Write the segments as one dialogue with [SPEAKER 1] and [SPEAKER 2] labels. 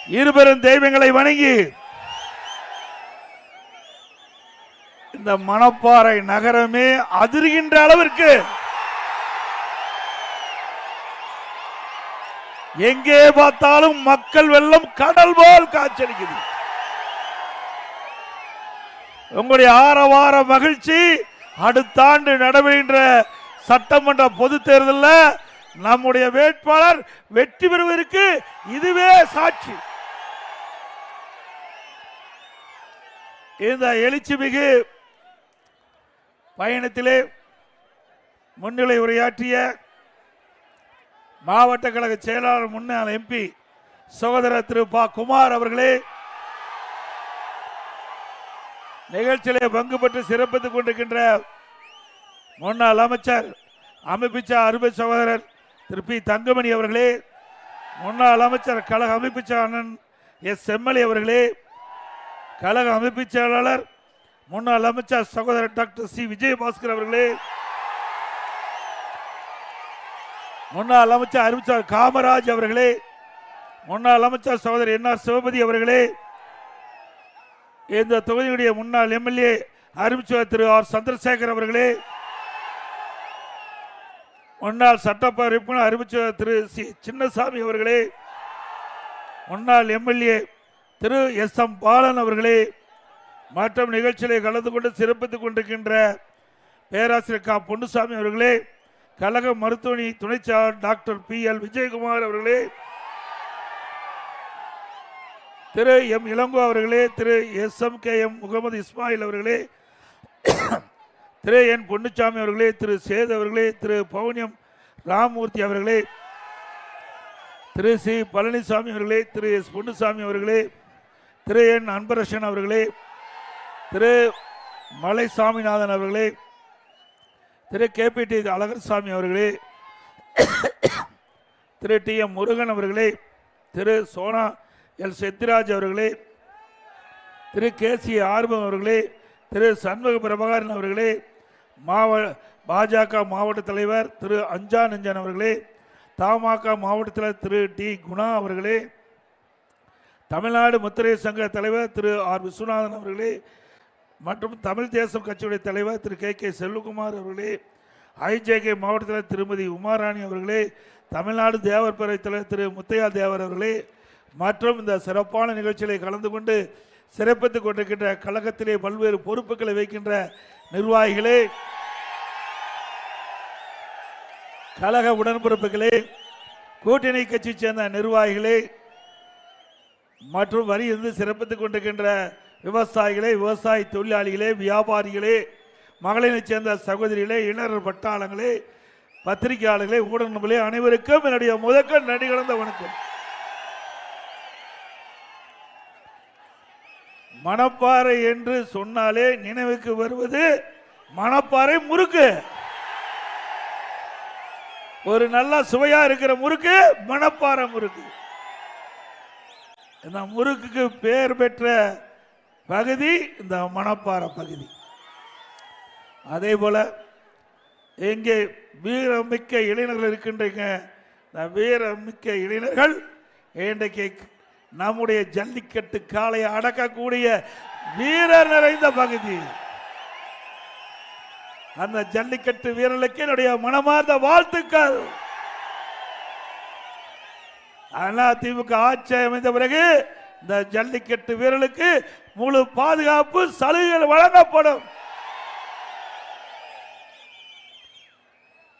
[SPEAKER 1] இருபெரும் தெய்வங்களை வணங்கி இந்த மணப்பாறை நகரமே அதிர்கின்ற அளவிற்கு எங்கே பார்த்தாலும் மக்கள் வெள்ளம் கடல் போல் காட்சியளிக்குது. உங்களுடைய ஆரவார மகிழ்ச்சி அடுத்த ஆண்டு நடைபெறுகின்ற சட்டமன்ற பொது தேர்தலில் நம்முடைய வேட்பாளர் வெற்றி பெறுவதற்கு இதுவே சாட்சி. இந்த எழுச்சிமிகு பயணத்திலே முன்னிலை உரையாற்றிய மாவட்ட கழக செயலாளர் முன்னாள் எம்பி சகோதரர் திரு ப குமார் அவர்களே, நிகழ்ச்சியிலே பங்கு பெற்று சிறப்பித்துக் கொண்டிருக்கின்ற முன்னாள் அமைச்சர் அமைப்பிச்சார் அருமை சகோதரர் திரு பி தங்கமணி அவர்களே, முன்னாள் அமைச்சர் கழக அமைப்பிச்சார் அண்ணன் எஸ் எம்எல்ஏ அவர்களே, கழக அமைப்பு செயலாளர் முன்னாள் அமைச்சர் சகோதரர் டாக்டர் சி விஜயபாஸ்கர் அவர்களே, முன்னாள் அமைச்சர் அறிவிச்சார் காமராஜ் அவர்களே, முன்னாள் அமைச்சர் சகோதரர் என் ஆர் சிவபதி அவர்களே, இந்த தொகுதியுடைய முன்னாள் எம்எல்ஏ அறிவிச்சார் திரு ஆர் சந்திரசேகர் அவர்களே, முன்னாள் சட்டப்பேரவை உறுப்பினர் அறிவிச்சார் திரு சி சின்னசாமி அவர்களே, முன்னாள் எம்எல்ஏ திரு எஸ் எம் பாலன் அவர்களே, மற்றும் நிகழ்ச்சியிலே கலந்து கொண்டு சிறப்பித்துக் கொண்டிருக்கின்ற பேராசிரியர் கா பொன்னுசாமி அவர்களே, கழக மருத்துவமனை துணை செயலாளர் டாக்டர் பி எல் விஜயகுமார் அவர்களே, திரு எம் இளங்கோ அவர்களே, Thiru S M K M Mohammed Ismail அவர்களே, திரு என் பொன்னுசாமி அவர்களே, திரு சேது அவர்களே, திரு பவுனியம் ராமமூர்த்தி அவர்களே, திரு சி பழனிசாமி அவர்களே, திரு எஸ் பொன்னுசாமி அவர்களே, திரு என் அன்பரசன் அவர்களே, திரு மலை சாமிநாதன் அவர்களே, திரு கேபிடி அழகர்சாமி அவர்களே, திரு டி எம் முருகன் அவர்களே, திரு சோனா எல் செத்திராஜ் அவர்களே, திரு கே சி ஆர்வம் அவர்களே, திரு சண்முக பிரபாகரன் அவர்களே, பாஜக மாவட்ட தலைவர் திரு அஞ்சா நெஞ்சன் அவர்களே, தமாக மாவட்ட தலைவர் திரு டி குணா அவர்களே, தமிழ்நாடு முத்திரை சங்க தலைவர் திரு ஆர் விஸ்வநாதன் அவர்களே, மற்றும் தமிழ் தேசம் கட்சியுடைய தலைவர் திரு கே கே செல்வகுமார் அவர்களே, ஐஜேகே மாவட்ட தலைவர் திருமதி உமாராணி அவர்களே, தமிழ்நாடு தேவர் பேரவை தலைவர் திரு முத்தையா தேவர் அவர்களே, மற்றும் இந்த சிறப்பான நிகழ்ச்சிகளை கலந்து கொண்டு சிறப்பித்துக் கொண்டிருக்கின்ற கழகத்திலே பல்வேறு பொறுப்புகளை வைக்கின்ற நிர்வாகிகளே, கழக உடன்பிறப்புகளே, கூட்டணி கட்சி சேர்ந்த நிர்வாகிகளே, மற்றும் வரி இருந்து சிறப்பித்துக் கொண்டிருக்கின்ற விவசாயிகளே, விவசாய தொழிலாளிகளே, வியாபாரிகளே, மகளிரை சேர்ந்த சகோதரிகளே, இளைஞர் பட்டாளங்களே, பத்திரிகையாளர்களே, ஊடகங்களே, அனைவருக்கும் என்னுடைய முதற்க நன்றி கலந்த வணக்கம். மணப்பாறை என்று சொன்னாலே நினைவுக்கு வருவது மணப்பாறை முறுக்கு. ஒரு நல்ல சுவையா இருக்கிற முறுக்கு மணப்பாறை முறுக்கு. இந்த முறுக்குக்கு பெயர் பெற்ற பகுதி இந்த மணப்பாறை பகுதி. அதே போல எங்கே வீரமிக்க இளைஞர்கள் இருக்கின்றீங்க, இந்த வீரமிக்க இளைஞர்கள் இன்றைக்கு நம்முடைய ஜல்லிக்கட்டு காளையை அடக்கக்கூடிய வீரர் நிறைந்த பகுதி. அந்த ஜல்லிக்கட்டு வீரர்களுக்கு என்னுடைய மனமார்ந்த வாழ்த்துக்கள். அதிமுக ஆட்சி அமைந்த பிறகு இந்த ஜல்லிக்கட்டு வீரர்களுக்கு முழு பாதுகாப்பு சலுகைகள் வழங்கப்படும்.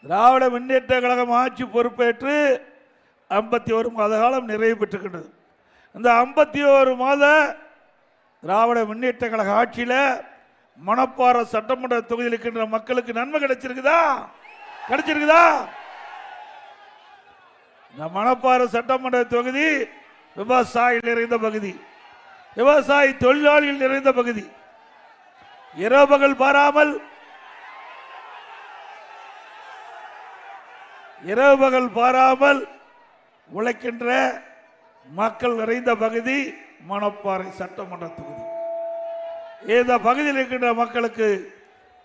[SPEAKER 1] திராவிட முன்னேற்ற கழகம் ஆட்சி பொறுப்பேற்று 51 மாத காலம் நிறைவு பெற்றுக்கின்றது. இந்த 51 மாத திராவிட முன்னேற்ற கழக ஆட்சியில் மணப்பாறை சட்டமன்ற தொகுதியில் இருக்கின்ற மக்களுக்கு நன்மை கிடைச்சிருக்குதா? கிடைச்சிருக்குதா? இந்த மணப்பாறை சட்டமன்ற தொகுதி விவசாயிகள் நிறைந்த பகுதி, விவசாய தொழிலாளிகள் நிறைந்த பகுதி. இரவு பகல் பாராமல் உழைக்கின்ற மக்கள் நிறைந்த பகுதி மணப்பாறை சட்டமன்ற தொகுதி. இந்த பகுதியில் இருக்கின்ற மக்களுக்கு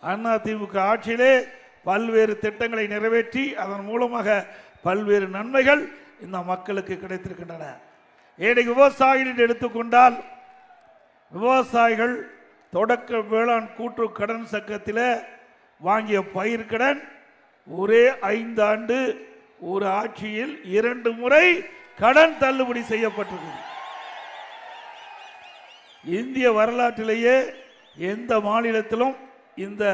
[SPEAKER 1] அதிமுக ஆட்சியிலே பல்வேறு திட்டங்களை நிறைவேற்றி அதன் மூலமாக பல்வேறு நன்மைகள் இந்த மக்களுக்கு கிடைத்திருக்கின்றன. இன்னைக்கு விவசாயிகள் எடுத்துக்கொண்டால் விவசாயிகள் தொடக்க வேளாண் கூட்டுறவு கடன் சங்கத்தில் வாங்கிய பயிர்க்கடன் ஒரே 5 ஆண்டு ஒரு ஆட்சியில் 2 முறை கடன் தள்ளுபடி செய்யப்பட்டிருக்கிறது. இந்திய வரலாற்றிலேயே எந்த மாநிலத்திலும் இந்த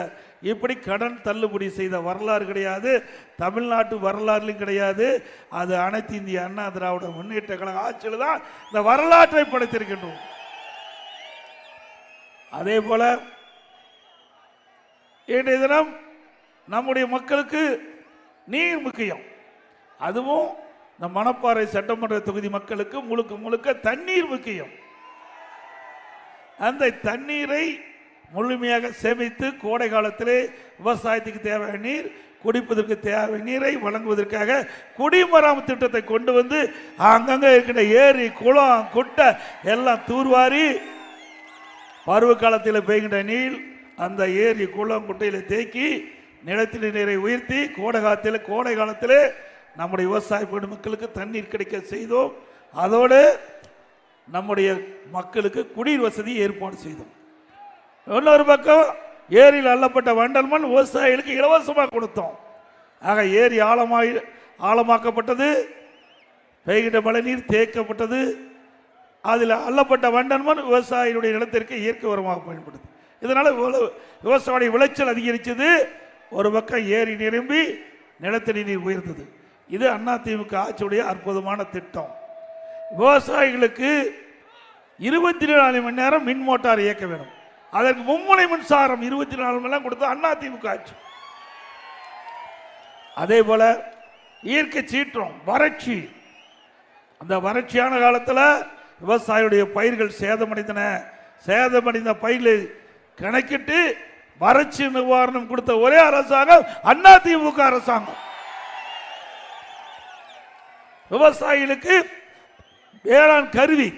[SPEAKER 1] இப்படி கடன் தள்ளுபடி செய்த வரலாறு கிடையாது. தமிழ்நாட்டு வரலாறுலையும் கிடையாது. அது அனைத்து இந்திய அண்ணா திராவிட முன்னேற்ற கழக ஆட்சியில் தான் இந்த வரலாற்றை படைத்திருக்கின்றோம். அதே போல இன்றைய தினம் நம்முடைய மக்களுக்கு நீர் முக்கியம். அதுவும் இந்த மணப்பாறை சட்டமன்ற தொகுதி மக்களுக்கு முழுக்க முழுக்க தண்ணீர் முக்கியம். அந்த தண்ணீரை முழுமையாக சேமித்து கோடை காலத்திலே விவசாயத்துக்கு தேவையான நீர், குடிப்பதற்கு தேவையான நீரை வழங்குவதற்காக குடிமராமத்து திட்டத்தை கொண்டு வந்து அங்கங்கே இருக்கின்ற ஏரி குளம் குட்டை எல்லாம் தூர்வாரி பருவ காலத்தில் பெய்கின்ற நீர் அந்த ஏரி குளம் குட்டையில் தேக்கி நிலத்தடி நீரை உயர்த்தி கோடை காலத்தில் நம்முடைய விவசாய பெருமக்களுக்கு தண்ணீர் கிடைக்க செய்தோம். அதோடு நம்முடைய மக்களுக்கு குடிநீர் வசதி ஏற்பாடு செய்தோம். இன்னொரு பக்கம் ஏரியில் அள்ளப்பட்ட வண்டல் மண் விவசாயிகளுக்கு இலவசமாக கொடுத்தோம். ஆக ஏரி ஆழமாக்கப்பட்டது, பெய்கின்ற மழை நீர் தேக்கப்பட்டது. அதில் அள்ளப்பட்ட வண்டல் மண் விவசாயிகளுடைய நிலத்திற்கு இயற்கை உரமாக பயன்படுது. இதனால் விவசாய விளைச்சல் அதிகரித்தது. ஒரு பக்கம் ஏரி நிரம்பி நிலத்தடி நீர் உயர்ந்தது. இது அதிமுக ஆட்சியுடைய அற்புதமான திட்டம். விவசாயிகளுக்கு 24 மணி நேரம் மின் மோட்டார் இயக்க வேண்டும். அதற்கு மும்முனை மின்சாரம் 24 மணி நேரம் கொடுத்த அதிமுக ஆட்சி. அதே போல இயற்கை சீற்றம், வறட்சி, அந்த வறட்சியான காலத்தில் விவசாயியுடைய பயிர்கள் சேதமடைந்தன. சேதமடைந்த பயிர்களை கணக்கிட்டு வறட்சி நிவாரணம் கொடுத்த ஒரே அரசாங்கம் அதிமுக அரசாங்கம். விவசாயிகளுக்கு வேளாண் கருவி,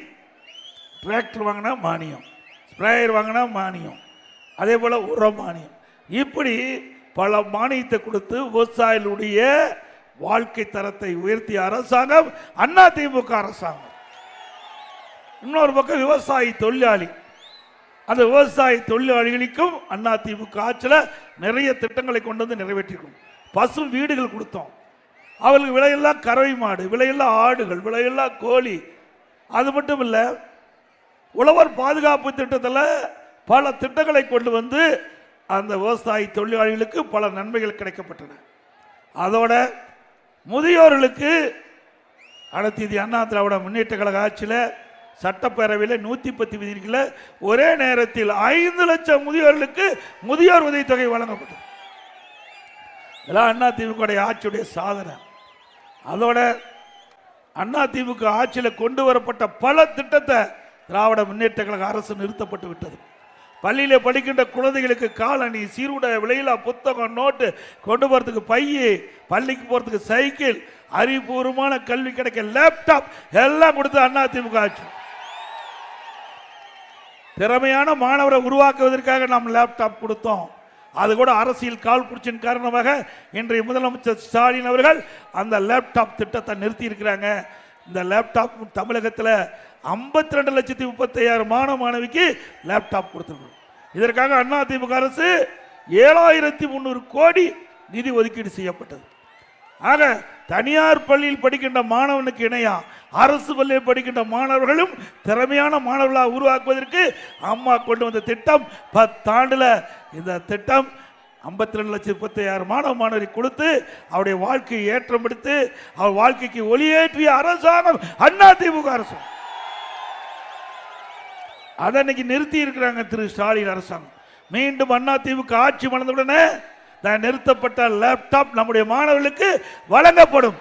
[SPEAKER 1] டிராக்டர் வாங்கினா மானியம், ஸ்ப்ரேயர் வாங்கினா மானியம், அதே போல உரம் மானியம், இப்படி பல மானியத்தை கொடுத்து விவசாயிகளுடைய வாழ்க்கை தரத்தை உயர்த்திய அரசாங்கம் அதிமுக அரசாங்கம். இன்னொரு பக்கம் விவசாயி தொழிலாளி, அந்த விவசாய தொழிலாளிகளுக்கும் அதிமுக ஆட்சியில் நிறைய திட்டங்களை கொண்டு வந்து நிறைவேற்றிருக்கோம். பசு வீடுகள் கொடுத்தோம். அவர்களுக்கு விலையெல்லாம் கறவை மாடு, விலையெல்லாம் ஆடுகள், விலையெல்லாம் கோழி. அது மட்டும் இல்லை, உழவர் பாதுகாப்பு திட்டத்தில் பல திட்டங்களை கொண்டு வந்து அந்த விவசாய தொழிலாளிகளுக்கு பல நன்மைகள் கிடைக்கப்பட்டன. அதோட முதியோர்களுக்கு அனைத்து இந்திய அண்ணா திராவிட முன்னேற்ற கழக ஆட்சியில் சட்டப்பேரவையில் 110 விதிகளில் ஒரே நேரத்தில் 5 லட்சம் முதியோர்களுக்கு முதியோர் உதவித்தொகை வழங்கப்பட்டது. இதெல்லாம் அதிமுக ஆட்சியுடைய சாதனை. அதோட அதிமுக ஆட்சியில் கொண்டு வரப்பட்ட பல திட்டத்தை திராவிட முன்னேற்ற கழக அரசு நிறுத்தப்பட்டு விட்டது. பள்ளியில் படிக்கின்ற குழந்தைகளுக்கு காலணி, சீருடை, விலையில்லா புத்தகம், நோட்டு, கொண்டு போறதுக்கு பைய, பள்ளிக்கு போறதுக்கு சைக்கிள், அறிவுபூர்வமான கல்வி கிடைக்க லேப்டாப் எல்லாம் கொடுத்து அதிமுக ஆட்சி. திறமையான மாணவரை உருவாக்குவதற்காக நாம் லேப்டாப் கொடுத்தோம். அது கூட அரசியல் கால் புடிச்சின் காரணமாக இன்றைய முதலமைச்சர் ஸ்டாலின் அவர்கள் அந்த லேப்டாப் திட்டத்தை நிறுத்தி இருக்கிறாங்க. இந்த லேப்டாப் தமிழகத்தில் 52,35,000 மாணவ மாணவிக்கு லேப்டாப் கொடுத்துருக்கோம். இதற்காக அதிமுக அரசு 7,300 கோடி நிதி ஒதுக்கீடு செய்யப்பட்டது. ஆக தனியார் பள்ளியில் படிக்கின்ற மாணவனுக்கு இணையா அரசு பள்ளியில் படிக்கின்ற மாணவர்களும் திறமையான மாணவர்களாக உருவாக்குவதற்கு அம்மா கொண்டு வந்த திட்டம் 10 ஆண்டுல இந்த திட்டம் 52,35,000 மாணவ மாணவரை கொடுத்து அவருடைய வாழ்க்கையை ஏற்றம் எடுத்து அவர் வாழ்க்கைக்கு ஒளியேற்றிய அரசாங்கம் அதிமுக அரசு. அதை இன்னைக்கு நிறுத்தி இருக்கிறாங்க திரு ஸ்டாலின் அரசாங்கம். மீண்டும் அதிமுக ஆட்சி மலர்ந்தவுடனே நிறுத்தப்பட்ட லேப்டாப் நம்முடைய மாணவர்களுக்கு வழங்கப்படும்.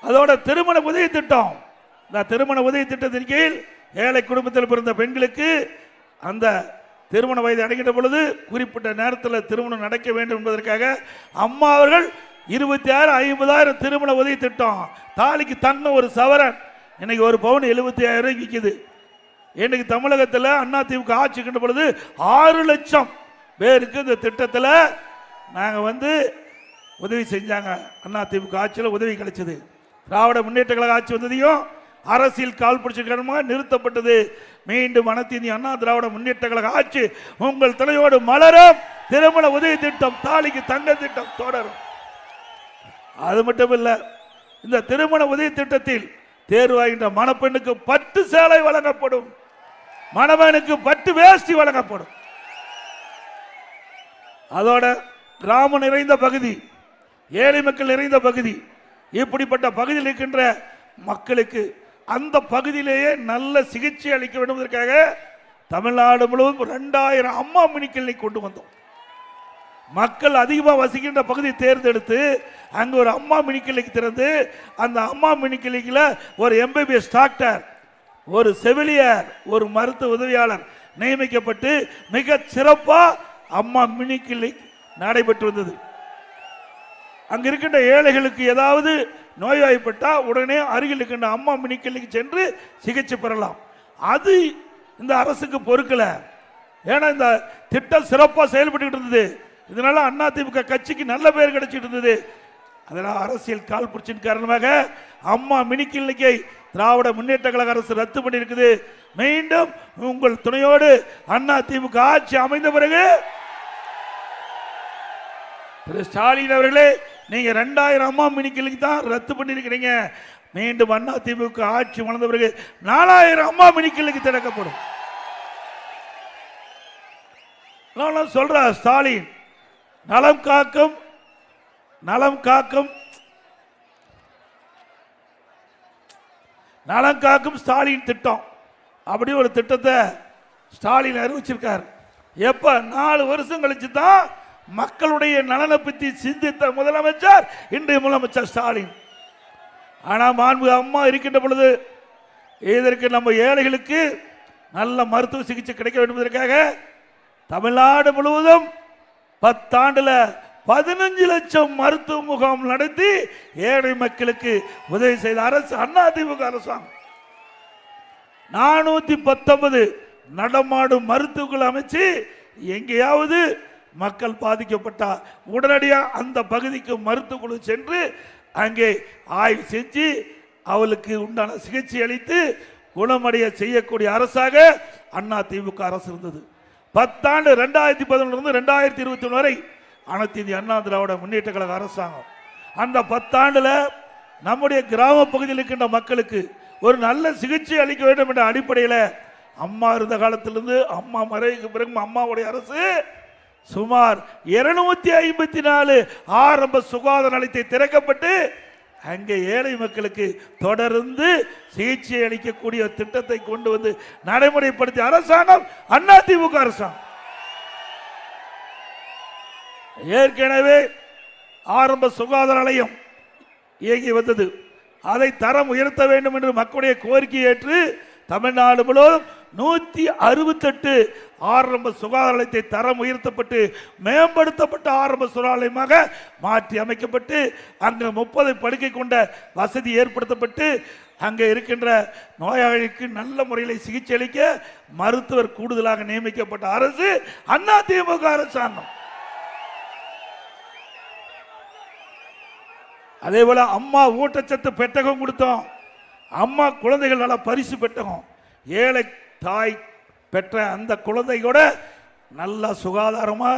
[SPEAKER 1] அதோட திருமண உதவி திட்டம், இந்த திருமண உதவி திட்டத்தின் கீழ் ஏழை குடும்பத்தில் பிறந்த பெண்களுக்கு அந்த திருமண வயது அடைகின்ற பொழுது குறிப்பிட்ட நேரத்தில் திருமணம் நடக்க வேண்டும் என்பதற்காக அம்மா அவர்கள் 26,50,000 திருமண உதவி திட்டம். தாலிக்கு தங்கம் ஒரு சவரன் இன்னைக்கு ஒரு பவுன் 75,000 விற்குது. இன்னைக்கு தமிழகத்தில் அதிமுக ஆட்சிக்கின்ற பொழுது 6 லட்சம் பேருக்கு இந்த திட்டத்தில் நாங்கள் உதவி செஞ்சாங்க. அதிமுக ஆட்சியில் உதவி கிடைச்சது. திராவிட முன்னேற்ற கழக ஆட்சி வந்ததையும் அரசியல் கால் பிடிச்சிருக்க நிறுத்தப்பட்டது. மீண்டும் அனைத்து இந்திய அண்ணா திராவிட முன்னேற்ற கழக ஆட்சி உங்கள் தலையோடு மலரும். திருமண உதவி திட்டம், தாலிக்கு தங்க திட்டம் தொடரும். அது மட்டும் இல்ல, இந்த திருமண உதவி திட்டத்தில் தேர்வாகின்ற மணப்பெண்ணுக்கு 10 சேலை வழங்கப்படும், மணமகனுக்கு 10 வேஷ்டி வழங்கப்படும். அதோட கிராமம் நிறைந்த பகுதி, ஏழை மக்கள் நிறைந்த பகுதி, இப்படிப்பட்ட பகுதியில் இருக்கின்ற மக்களுக்கு அந்த பகுதியிலேயே நல்ல சிகிச்சை அளிக்க வேண்டும் என்பதற்காக தமிழ்நாடு முழுவதும் 2000 அம்மா மினி கிளினிக் கொண்டு வந்தோம். மக்கள் அதிகமாக வசிக்கின்ற பகுதி தேர்ந்தெடுத்து அங்கு ஒரு அம்மா மினி கிளினிக் திறந்து அந்த அம்மா மினி கிளினிக்ல ஒரு MBBS டாக்டர், ஒரு செவிலியர், ஒரு மருத்துவ உதவியாளர் நியமிக்கப்பட்டு மிக சிறப்பாக அம்மா மினி கிளினிக் நடைபெற்று வந்தது. அங்க இருக்கின்ற ஏழைகளுக்கு ஏதாவது நோய்வாய்ப்பட்டா உடனே அருகில் இருக்கின்ற அம்மா மினி கிளினிக் சென்று சிகிச்சை பெறலாம். அது இந்த அரசுக்கு பொறுக்கல. ஏன்னா இந்த திட்டம் சிறப்பாக செயல்பட்டு இருந்தது. இதனால அதிமுக கட்சிக்கு நல்ல பேர் கிடைச்சிட்டு இருந்தது. அதனால் அரசியல் கால் பிடிச்சின் காரணமாக அம்மா மினி கிளினிக்கை திராவிட முன்னேற்ற கழக அரசு ரத்து பண்ணியிருக்குது. மீண்டும் உங்கள் துணையோடு அதிமுக ஆட்சி அமைந்த பிறகு திரு ஸ்டாலின் அவர்களே, நீங்க 2000 அம்மா மினி கிளினிக் தான் ரத்து பண்ணிருக்கிறீங்க. மீண்டும் அதிமுக ஆட்சி வளர்ந்த பிறகு 4000 அம்மா மினி கிளினிக் திறக்கப்படும். சொல்ற ஸ்டாலின் நலம் காக்கும் நலம் காக்கும் நலம் காக்கும் ஸ்டாலின் திட்டம், அப்படி ஒரு திட்டத்தை ஸ்டாலின் அறிவிச்சிருக்கார். எப்ப 4 வருஷம் கழிச்சு தான் மக்களுடைய நலனை பற்றி சிந்தித்த முதலமைச்சர் இன்றைய முதலமைச்சர் ஸ்டாலின். ஆனா மாண்பு அம்மா இருக்கின்ற பொழுது இதற்கு நம்ம ஏழைகளுக்கு நல்ல மருத்துவ சிகிச்சை கிடைக்க வேண்டும் என்பதற்காக தமிழ்நாடு முழுவதும் 10 ஆண்டுல 15 லட்சம் மருத்துவ முகாம் நடத்தி ஏழை மக்களுக்கு உதவி செய்த அரசு அதிமுக அரசாங்கம். 419 நடமாடும் மருத்துவர்கள் அமைச்சு எங்கேயாவது மக்கள் பாதிக்கப்பட்டா உடனடியாக அந்த பகுதிக்கு மருத்துவ குழு சென்று அங்கே ஆய்வு செஞ்சு அவளுக்கு உண்டான சிகிச்சை அளித்து குணமடைய செய்யக்கூடிய அரசாக அதிமுக அரசு இருந்தது. 10 ஆண்டு 2011 2021 வரை அனைத்து இந்திய அண்ணா திராவிட முன்னேற்ற கழக அரசாங்கம். அந்த 10 ஆண்டுல நம்முடைய கிராம பகுதியில் இருக்கின்ற மக்களுக்கு ஒரு நல்ல சிகிச்சை அளிக்க வேண்டும் என்ற அடிப்படையில் அம்மா இருந்த காலத்திலிருந்து அம்மா மறைவுக்கு பிறகு அம்மாவுடைய அரசு சுமார் 254 ஆரம்ப சுகாதார நிலையத்தை திறக்கப்பட்டு அங்கே ஏழை மக்களுக்கு தொடர்ந்து சிகிச்சை அளிக்கக்கூடிய திட்டத்தை கொண்டு வந்து நடைமுறைப்படுத்திய அரசாங்கம் அதிமுக அரசாங்கம். ஏற்கனவே ஆரம்ப சுகாதார நிலையம் இயங்கி வந்தது. அதை தரம் உயர்த்த வேண்டும் என்று மக்களுடைய கோரிக்கையை ஏற்று தமிழ்நாடு முழுவதும் 168 ஆரம்ப சுகாதார நிலையத்தை தரம் உயர்த்தப்பட்டு மேம்படுத்தப்பட்ட ஆரம்ப சுகாதார நிலையமாக மாற்றி அமைக்கப்பட்டு அங்கு 30 படுக்கை கொண்ட வசதி ஏற்படுத்தப்பட்டு அங்கே இருக்கின்ற நோயாளிக்கு நல்ல முறையில் சிகிச்சை அளிக்க மருத்துவர் கூடுதலாக நியமிக்கப்பட்ட அரசு அதிமுக அரசாங்கம். அதே போல அம்மா ஊட்டச்சத்து பெட்டகம் கொடுத்தோம். அம்மா குழந்தைகள் நல பரிசு பெட்டகம். ஏழை தாய் பெற்ற அந்த குழந்தை கூட நல்ல சுகாதாரமா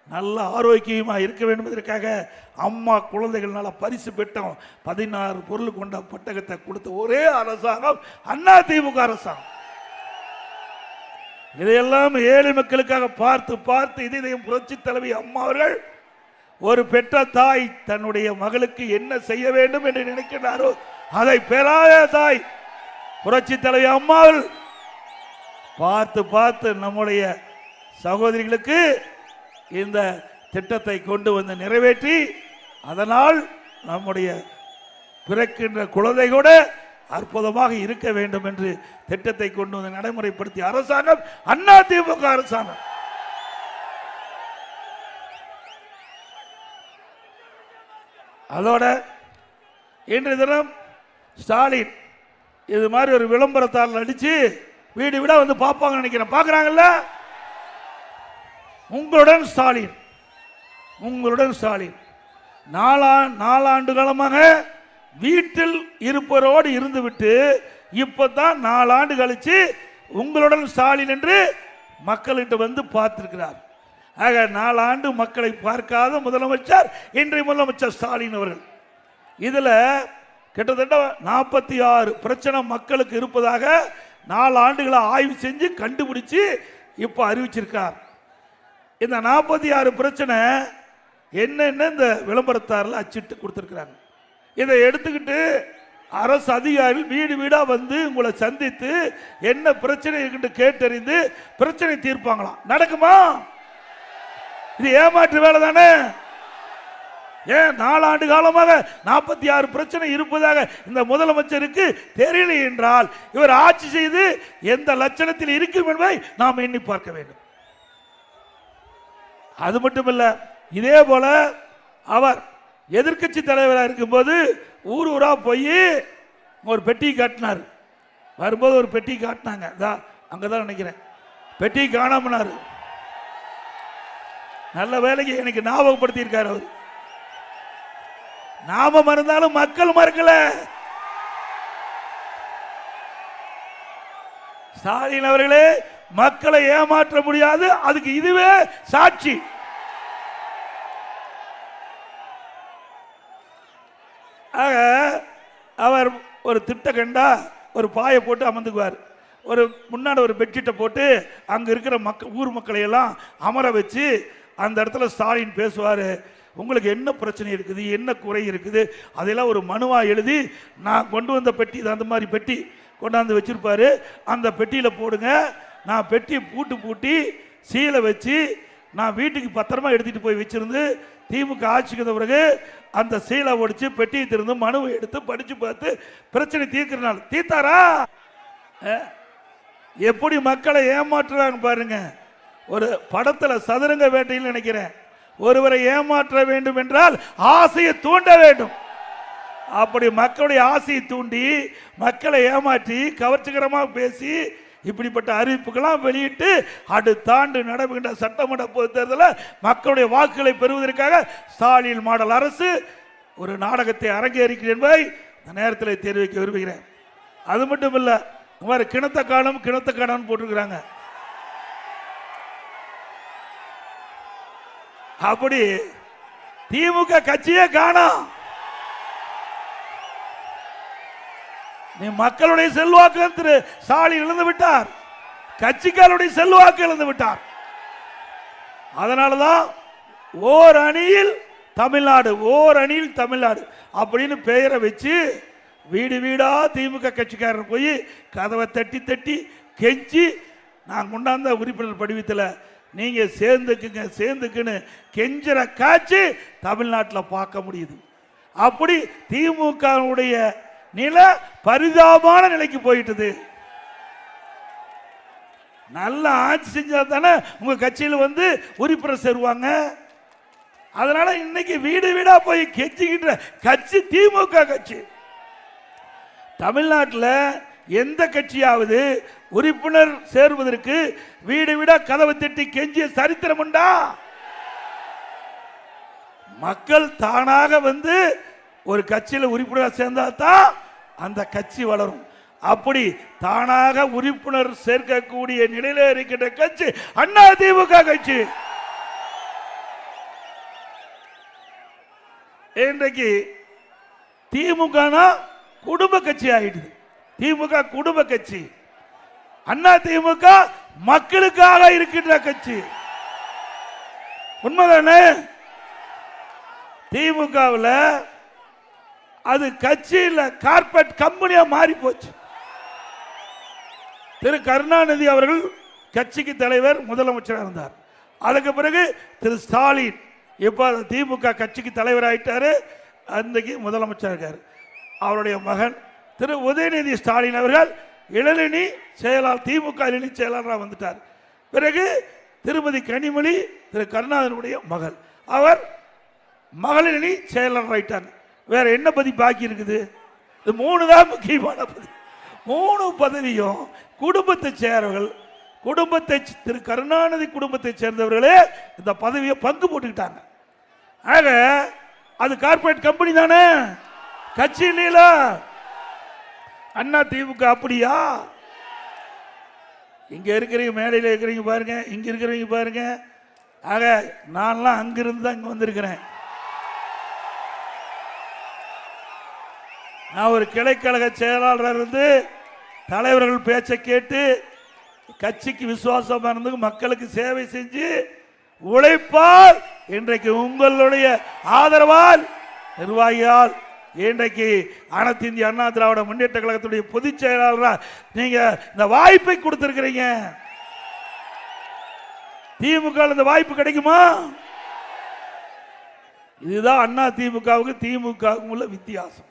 [SPEAKER 1] நல்ல ஆரோக்கியமா இருக்க வேண்டும் என்பதற்காக அம்மா குழந்தைகள் நல பரிசு பெட்டகம் 16 பொருள் கொண்ட பெட்டகத்தை கொடுத்த ஒரே அரசாங்கம் அதிமுக அரசாங்கம். இதையெல்லாம் ஏழை மக்களுக்காக பார்த்து பார்த்து இதையும் புரட்சி தலைவி அம்மா அவர்கள் ஒரு பெற்ற தாய் தன்னுடைய மகளுக்கு என்ன செய்ய வேண்டும் என்று நினைக்கிறாரோ அதை பெறாத தாய் புரட்சி தலைவி அம்மாள் பார்த்து பார்த்து நம்முடைய சகோதரிகளுக்கு இந்த திட்டத்தை கொண்டு வந்து நிறைவேற்றி அதனால் நம்முடைய பிறக்கின்ற குழந்தை கூட அற்புதமாக இருக்க வேண்டும் என்று திட்டத்தை கொண்டு வந்து நடைமுறைப்படுத்திய அரசாங்கம் அதிமுக அரசாங்கம். அதோட இன்றைய தினம் ஸ்டாலின் இது மாதிரி ஒரு விளம்பரத்தால் அடிச்சு வீடு வீடா வந்து பார்ப்பாங்க நினைக்கிறேன். பார்க்குறாங்கல்ல? உங்களுடன் ஸ்டாலின் 4 ஆண்டு காலமாக வீட்டில் இருப்பவரோடு இருந்துவிட்டு இப்பதான் 4 ஆண்டு கழிச்சு உங்களுடன் ஸ்டாலின் என்று மக்கள்கிட்ட வந்து பார்த்திருக்கிறார். ஆக 4 ஆண்டு மக்களை பார்க்காத முதலமைச்சர் இன்றைய முதலமைச்சர் ஸ்டாலின் அவர்கள். இதுல கிட்டத்தட்ட 46 பிரச்சனை மக்களுக்கு இருப்பதாக 4 ஆண்டுகளை ஆய்வு செஞ்சு கண்டுபிடிச்சு இப்ப அறிவிச்சிருக்கார். இந்த 46 பிரச்சனை என்னென்ன இந்த விளம்பரத்தாரில் அச்சிட்டு கொடுத்திருக்கிறாங்க. இதை எடுத்துக்கிட்டு அரசு அதிகாரிகள் வீடு வீடா வந்து உங்களை சந்தித்து என்ன பிரச்சனை இருக்குன்னு கேட்டறிந்து பிரச்சனை தீர்ப்பாங்களாம். நடக்குமா? இது ஏமாற்று வேலை தானே. ஏன் 4 ஆண்டு காலமாக 46 பிரச்சனை இருப்பதாக இந்த முதலமைச்சருக்கு தெரியல என்றால் இவர் ஆட்சி செய்து எந்த லட்சணத்தில் இருக்கும் என்பதை நாம் எண்ணி பார்க்க வேண்டும். அது மட்டுமல்ல, இதே போல அவர் எதிர்க்கட்சி தலைவராக இருக்கும்போது ஊர் ஊரா போய் ஒரு பெட்டி காட்டினார். வரும்போது ஒரு பெட்டி காட்டினாங்க, அங்கதான் நினைக்கிறேன், பெட்டி காணாமனாரு. நல்ல வேலைக்கு எனக்கு ஞாபகப்படுத்தி இருக்காரு அவர். நாம மறந்தாலும் மக்கள் மறக்கல. ஸ்டாலின் அவர்களே, மக்களை ஏமாற்ற முடியாது, அதுக்கு இதுவே சாட்சி. ஆக அவர் ஒரு திட்ட கண்டா ஒரு பாயை போட்டு அமர்ந்துக்குவார். ஒரு முன்னாடி ஒரு பெட்ஷீட்டை போட்டு அங்க இருக்கிற ஊர் மக்களை எல்லாம் அமர வச்சு அந்த இடத்துல ஸ்டாலின் பேசுவார். உங்களுக்கு என்ன பிரச்சனை இருக்குது, என்ன குறை இருக்குது, அதெல்லாம் ஒரு மனுவா எழுதி நான் கொண்டு வந்த பெட்டி, அந்த மாதிரி பெட்டி கொண்டாந்து வச்சிருப்பாரு. அந்த பெட்டியில போடுங்க, நான் பெட்டியை பூட்டி சீலை வச்சு நான் வீட்டுக்கு பத்திரமா எடுத்துட்டு போய் வச்சிருந்து திமுக ஆட்சிக்கு வந்த பிறகு அந்த சீலை ஒடிச்சு பெட்டியை திறந்து மனுவை எடுத்து படிச்சு பார்த்து பிரச்சனை தீர்க்கிறனால தீர்த்தாரா? எப்படி மக்களை ஏமாற்றுறாங்க பாருங்க. ஒரு படத்துல சதுரங்க வேட்டையில் நினைக்கிறேன், ஒருவரை ஏமாற்ற வேண்டும் என்றால் ஆசையை தூண்ட வேண்டும். அப்படி மக்களுடைய ஆசையை தூண்டி மக்களை ஏமாற்றி கவர்ச்சிகரமாக பேசி இப்படிப்பட்ட அறிவிப்புகளாம் வெளியிட்டு அடுத்த ஆண்டு நடைபெறுகின்ற சட்டமன்ற பொதுத் தேர்தலில் மக்களுடைய வாக்குகளை பெறுவதற்காக ஸ்டாலின் மாடல் அரசு ஒரு நாடகத்தை அரங்கேறிக்கிறது என்பதை இந்த நேரத்தில் தெரிவிக்க விரும்புகிறேன். அது மட்டும் இல்ல, கிணத்த காலம் போட்டிருக்கிறாங்க. அப்படி திமுக கட்சியே காணோம். நீ மக்களுடைய செல்வாக்கு திரு ஸ்டாலின் இழந்து விட்டார், கட்சிக்காரருடைய செல்வாக்கு இழந்து விட்டார். அதனாலதான் ஓர் அணியில் தமிழ்நாடு அப்படின்னு பெயரை வச்சு வீடு வீடா திமுக கட்சிக்காரர் போய் கதவை தட்டி கெஞ்சி நான் கொண்டாந்த உறுப்பினர் படிவத்தில் நீங்க சேர்ந்துக்குன்னு கெஞ்சற காட்சி தமிழ்நாட்டில் பார்க்க முடியுது. அப்படி திமுகவுடைய நிலை பரிதாபமான நிலைக்கு போயிட்டது. நல்ல ஆட்சி செஞ்சா தானே உங்க கட்சியில் வந்து உறுப்பினர் சேருவாங்க. அதனால இன்னைக்கு வீடு வீடா போய் கெஞ்சிக்கிட்ட கட்சி திமுக கட்சி. தமிழ்நாட்டில் எந்த கட்சியாவது உறுப்பினர் சேருவதற்கு வீடு வீடா கதவை தட்டி கெஞ்சிய சரித்திரம் உண்டா? மக்கள் தானாக வந்து ஒரு கட்சியில் உறுப்பினர் சேர்ந்தால்தான் அந்த கட்சி வளரும். அப்படி தானாக உறுப்பினர் சேர்க்கக்கூடிய நிலையில இருக்கின்ற கட்சி அண்ணா திமுக கட்சி. இன்றைக்கு திமுக குடும்ப கட்சி ஆயிடுது. திமுக குடும்ப கட்சி, அண்ணா திமுக மக்களுக்காக இருக்கின்ற கட்சி. உண்மைதானே? திமுகவில் அது கட்சியில் கார்பரேட் கம்பெனியா மாறி போச்சு. திரு கருணாநிதி அவர்கள் கட்சிக்கு தலைவர் முதலமைச்சராக இருந்தார். அதுக்கு பிறகு திரு ஸ்டாலின் இப்ப திமுக கட்சிக்கு தலைவர் ஆயிட்டாரு, அன்றைக்கு முதலமைச்சர் இருக்காரு. அவருடைய மகன் திரு உதயநிதி ஸ்டாலின் அவர்கள் இளநிலை செயலாளர், திமுக இளநிலை செயலாளராக வந்துட்டார். பிறகு திருமதி கனிமொழி திரு கருணாநிதியுடைய மகள், அவர் மகளிரணி செயலாளர் ஆயிட்டாங்க. வேற என்ன பதவி பாக்கி இருக்குது? இது 3 தான் முக்கியமான பதவி. 3 பதவியும் குடும்பத்தை சேர்ந்தவர்கள், திரு கருணாநிதி குடும்பத்தை சேர்ந்தவர்களே இந்த பதவியை பங்கு போட்டுக்கிட்டாங்க. ஆக அது கார்பரேட் கம்பெனி தானே. கட்சி இல்ல. அண்ணா திமுக அப்படியா? இங்க இருக்கிறீங்க, மேடையில் இருக்கிறீங்க பாருங்க, இங்க இருக்கிறவங்க பாருங்க. ஆக நான்லாம் அங்கிருந்து தான் இங்க வந்திருக்கிறேன். நான் ஒரு கிளைக்கழக செயலாளர் இருந்து தலைவர்கள் பேச்சை கேட்டு கட்சிக்கு விசுவாசமா இருந்து மக்களுக்கு சேவை செஞ்சு உழைப்பால் இன்றைக்கு உங்களுடைய ஆதரவால் நிர்வாகியால் இன்றைக்கு அனைத்து இந்திய அண்ணா திராவிட முன்னேற்ற கழகத்துடைய பொதுச் செயலாளராக நீங்க இந்த வாய்ப்பை கொடுத்திருக்கிறீங்க. திமுக இந்த வாய்ப்பு கிடைக்குமா? இதுதான் அண்ணா திமுகவுக்கு திமுகவுக்கும் உள்ள வித்தியாசம்.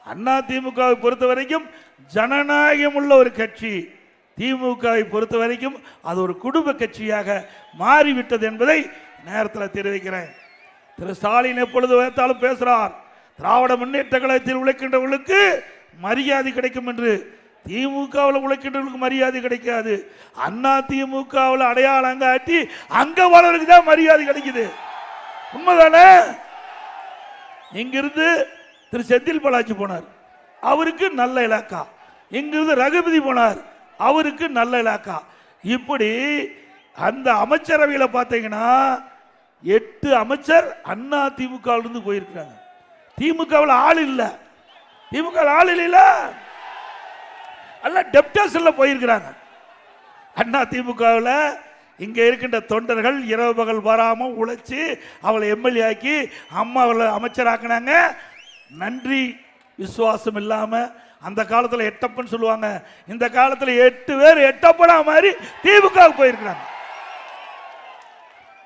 [SPEAKER 1] அண்ணா திமுகவை பொறுத்த வரைக்கும் ஜனநாயகம் உள்ள ஒரு கட்சி, திமுகவை பொறுத்த வரைக்கும் அது ஒரு குடும்ப கட்சியாக மாறிவிட்டது என்பதை நேரத்தில் தெரிவிக்கிறேன். திரு ஸ்டாலின் எப்பொழுது வைத்தாலும் பேசுறார், திராவிட முன்னேற்ற கழகத்தில் உழைக்கின்றவர்களுக்கு மரியாதை கிடைக்கும் என்று. திமுகவில் உழைக்கின்றவர்களுக்கு மரியாதை கிடைக்காது. அண்ணா திமுகவில் அடையாளம் காட்டி அங்க வளருக்கு தான் மரியாதை கிடைக்குது. உண்மைதானே? இங்கிருந்து திரு செந்தில் பாலாஜி போனார், அவருக்கு நல்ல இலாக்கா. இங்கிருந்து ரகுபதி போனார், அவருக்கு நல்ல இலாக்கா. இப்படி அந்த அமைச்சரவையில் பார்த்தீங்கன்னா 8 அமைச்சர் அண்ணா திமுக இருந்து போயிருக்கிறாங்க. திமுகவில் ஆள் இல்ல, திமுக ஆள் இல்ல, அல்ல டெப்டர்ஸ்ல போயிருக்கிறாங்க. அண்ணா திமுகவில் இங்க இருக்கின்ற தொண்டர்கள் இரவு பகல் வராம உழைச்சி அவளை எம்எல்ஏ ஆக்கி அம்மா அவளை அமைச்சராக்குனாங்க. நன்றி விசுவாசம் இல்லாம அந்த காலத்தில் எட்டப்பன் சொல்லுவாங்க, இந்த காலத்தில் 8 பேர் எட்டப்பனா மாதிரி திமுக போயிருக்கிறாங்க.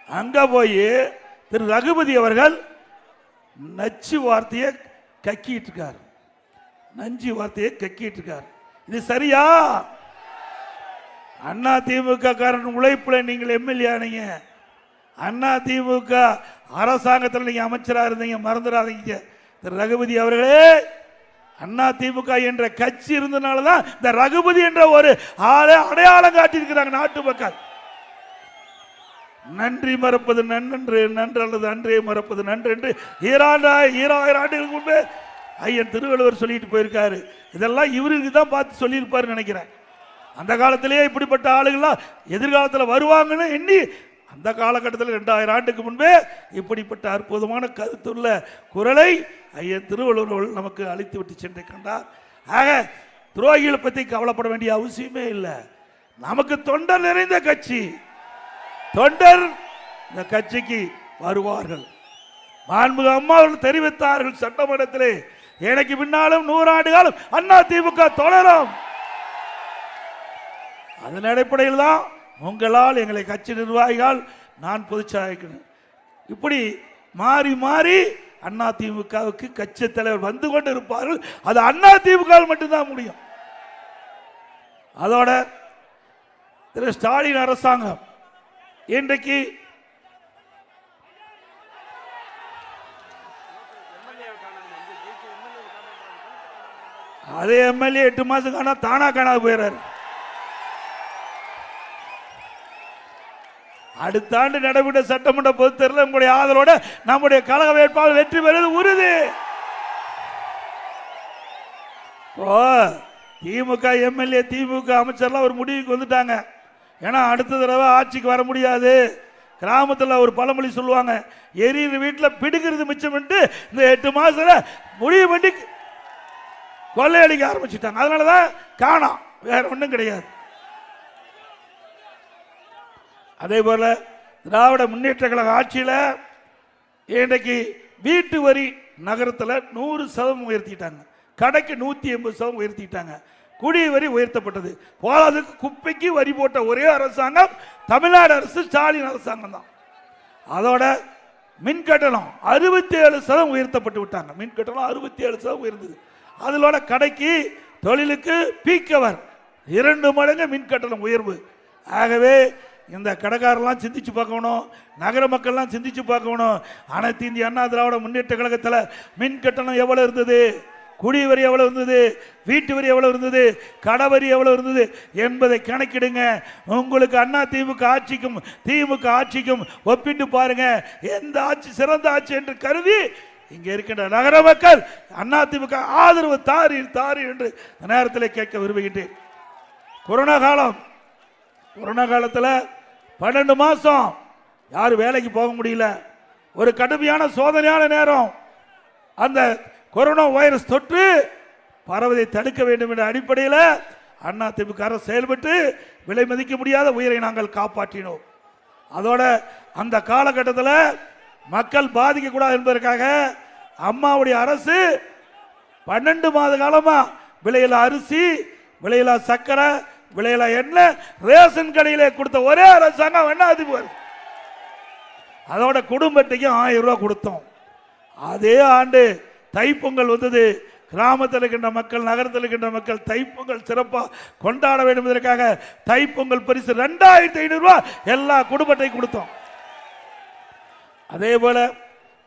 [SPEAKER 1] அங்க போய் திரு ரகுபதி அவர்கள் நச்சு வார்த்தையை கக்கிட்டு இருக்கார், நஞ்சு வார்த்தையை கக்கிட்டு இருக்கார். இது சரியா? அண்ணா திமுக காரன் உழைப்புல நீங்கள் எம்எல்ஏ ஆனீங்க, அண்ணா திமுக அரசாங்கத்தில் நீங்க அமைச்சரா இருந்தீங்க, மறந்துடாதீங்க. திரு ரகுபதி அவர்களே, அண்ணா திமுக என்ற கட்சி இருந்தனாலதான் இந்த ரகுபதி என்ற ஒரு ஆளை அடையாளம் காட்டியிருக்கிறாங்க நாட்டு மக்கள். நன்றி மறப்பது நன்றன்று, நன்று அல்லது அன்றே மறப்பது நன்று என்று 2000 ஆண்டுகளுக்கு முன்பே ஐயன் திருவள்ளுவர் சொல்லிட்டு போயிருக்காரு. இதெல்லாம் இவருக்கு தான் பார்த்து சொல்லியிருப்பாரு நினைக்கிறேன். அந்த காலத்திலேயே இப்படிப்பட்ட ஆளுகள்லாம் எதிர்காலத்தில் வருவாங்கன்னு எண்ணி அந்த காலகட்டத்தில் 2000 ஆண்டுக்கு முன்பே இப்படிப்பட்ட அற்புதமான கருத்துள்ள குரலை ஐயன் திருவள்ளுவர் நமக்கு அளித்து விட்டு சென்று கண்டார். ஆக துரோகிகளை பற்றி கவலைப்பட வேண்டிய அவசியமே இல்லை. நமக்கு தொண்டர் நிறைந்த கட்சி, தொண்டர் இந்த கட்சிக்கு வருவார்கள். மாண்புமிகு அம்மா அவர்கள் தெரிவித்தார்கள் சட்டமன்றத்திலே, எனக்கு பின்னாலும் 100 ஆண்டு காலம் அண்ணா திமுக தொடரும். அதன் அடிப்படையில் தான் உங்களால் எங்களை கட்சி நிர்வாகிகள் நான் பொதுச்சாயக்கணும். இப்படி மாறி மாறி அண்ணா திமுகவுக்கு கட்சி தலைவர் வந்து கொண்டு இருப்பார்கள். அது அண்ணா திமுக மட்டும்தான் முடியும். அதோட திரு ஸ்டாலின் அரசாங்கம் இன்றைக்கு அதே எம்எல்ஏ 8 மாசம் காணா தானா காணாது போயிறாரு. அடுத்த ஆண்டு நடைபெற்ற சட்டமன்ற பொதுத் தேர்தலில் உங்களுடைய ஆதரவோட நம்முடைய கழக வேட்பாளர் வெற்றி பெறுவது உறுதி. திமுக எம்எல்ஏ திமுக அமைச்சர்லாம் ஒரு முடிவுக்கு வந்துட்டாங்க. ஏன்னா அடுத்த தடவை ஆட்சிக்கு வர முடியாது. கிராமத்தில் ஒரு பழமொழி சொல்லுவாங்க, எரியிற வீட்டில் பிடிக்கிறது மிச்சம். இந்த 8 மாசத்துல முடிவு பண்ணி கொள்ளையடிக்க ஆரம்பிச்சுட்டாங்க. அதனாலதான் காணோம், வேற ஒன்றும் கிடையாது. அதே போல திராவிட முன்னேற்ற கழக ஆட்சியில் இன்றைக்கு வீட்டு வரி நகரத்தில் 100% உயர்த்திட்டாங்க, கடைக்கு 180% உயர்த்திட்டாங்க, குடி வரி உயர்த்தப்பட்டது. போதாதுக்கு குப்பைக்கு வரி போட்ட ஒரே அரசாங்கம் தமிழ்நாடு அரசு, ஸ்டாலின் அரசாங்கம் தான். அதோட மின் கட்டணம் 67% உயர்த்தப்பட்டு விட்டாங்க. மின் கட்டணம் 67% உயர்ந்தது. அதோட கடைக்கு தொழிலுக்கு பீக்கவர் 2 மடங்கு மின் கட்டணம் உயர்வு. ஆகவே இந்த கடைக்காரெல்லாம் சிந்திச்சு பார்க்கணும், நகர மக்கள்லாம் சிந்திச்சு பார்க்கணும். அனைத்து இந்திய அண்ணா திராவிட முன்னேற்ற கழகத்தில் மின் கட்டணம் எவ்வளவு இருந்தது, குடி வரி எவ்வளவு இருந்தது, வீட்டு வரி எவ்வளவு இருந்தது, கடை வரி எவ்வளவு இருந்தது என்பதை கணக்கிடுங்க. உங்களுக்கு அண்ணா திமுக ஆட்சிக்கும் திமுக ஆட்சிக்கும் ஒப்பிட்டு பாருங்க, எந்த ஆட்சி சிறந்த ஆட்சி என்று கருதி இங்க இருக்கின்ற நகர மக்கள் அதிமுக ஆதரவு தாரி என்று நேரத்தில் கேட்க விரும்புகின்றேன். கொரோனா காலத்தில் 12 மாசம் யாரும் வேலைக்கு போக முடியல. ஒரு கடுமையான சோதனையான நேரம். அந்த கொரோனா வைரஸ் தொற்று பரவதை தடுக்க வேண்டும் என்ற அடிப்படையில் அதிமுக செயல்பட்டு விலை மதிக்க முடியாத உயிரை நாங்கள் காப்பாற்றினோம். அதோட அந்த காலகட்டத்தில் மக்கள் பாதிக்க கூடாது என்பதற்காக அம்மாவுடைய அரசு 12 மாத காலமா விலையில அரிசி, விலையில சக்கரை, விலையில எண்ணெய் ரேஷன் கடையிலே கொடுத்த ஒரே அரசாங்கம் அதிமுக. அதோட குடும்பத்துக்கு 1000 ரூபாய் கொடுத்தோம். அதே ஆண்டு தைப்பொங்கல் வந்தது. கிராமத்தில் இருக்கின்ற மக்கள், நகரத்தில் இருக்கின்ற மக்கள் தைப்பொங்கல் சிறப்பாக கொண்டாட வேண்டும் என்பதற்காக தைப்பொங்கல் பரிசு 2500 ரூபாய் எல்லா குடும்பத்தையும் கொடுத்தோம். அதே போல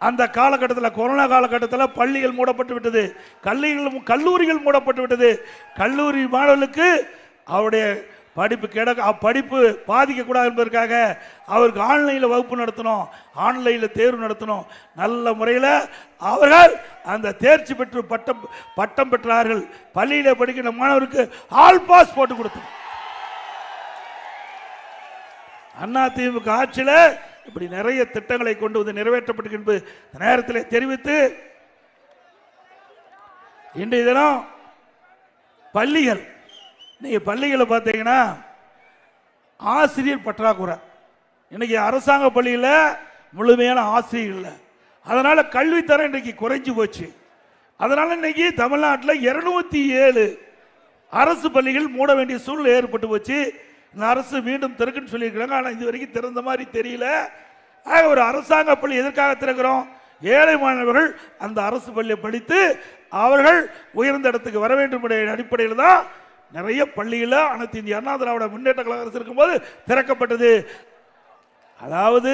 [SPEAKER 1] அந்த காலகட்டத்தில், கொரோனா காலகட்டத்தில் பள்ளிகள் மூடப்பட்டு விட்டது, கல்லூரிகள் மூடப்பட்டு விட்டது. கல்லூரி மாணவர்களுக்கு அவருடைய படிப்பு பாதிக்கக்கூடாது என்பதற்காக அவருக்கு ஆன்லைனில் வகுப்பு நடத்தணும், ஆன்லைனில் தேர்வு நடத்தணும். நல்ல முறையில் அவர்கள் அந்த தேர்ச்சி பெற்று பட்டம் பெற்றார்கள். பள்ளியில் படிக்கிற மாணவருக்கு ஆல் பாஸ் போட்டு கொடுத்தோம். அதிமுக ஆட்சியில் இப்படி நிறைய திட்டங்களை கொண்டு வந்து நிறைவேற்றப்பட்டு என்பது நேரத்தில் தெரிவித்து, இன்றைய தினம் பள்ளிகள், நீங்க பள்ளிகளை பார்த்தீங்கன்னா ஆசிரியர் பற்றாக்குறை. இன்னைக்கு அரசாங்க பள்ளியில் முழுமையான ஆசிரியர் இல்லை. அதனால கல்வித்தரம் இன்றைக்கு குறைஞ்சு போச்சு. அதனால இன்னைக்கு தமிழ்நாட்டில் 207 அரசு பள்ளிகள் மூட வேண்டிய சூழ்நிலை ஏற்பட்டு போச்சு. இந்த அரசு மீண்டும் திறக்குன்னு சொல்லியிருக்கிறாங்க. ஆனால் இது வரைக்கும் திறந்த மாதிரி தெரியல. ஒரு அரசாங்க பள்ளி எதற்காக திறக்கிறோம்? ஏழை மாணவர்கள் அந்த அரசு பள்ளியை படித்து அவர்கள் உயர்ந்த இடத்துக்கு வர வேண்டும் என்ற அடிப்படையில் தான் நிறைய பள்ளியில் அனைத்து இந்திய அண்ணா திராவிட முன்னேற்ற கழக அரசு இருக்கும்போது திறக்கப்பட்டது. அதாவது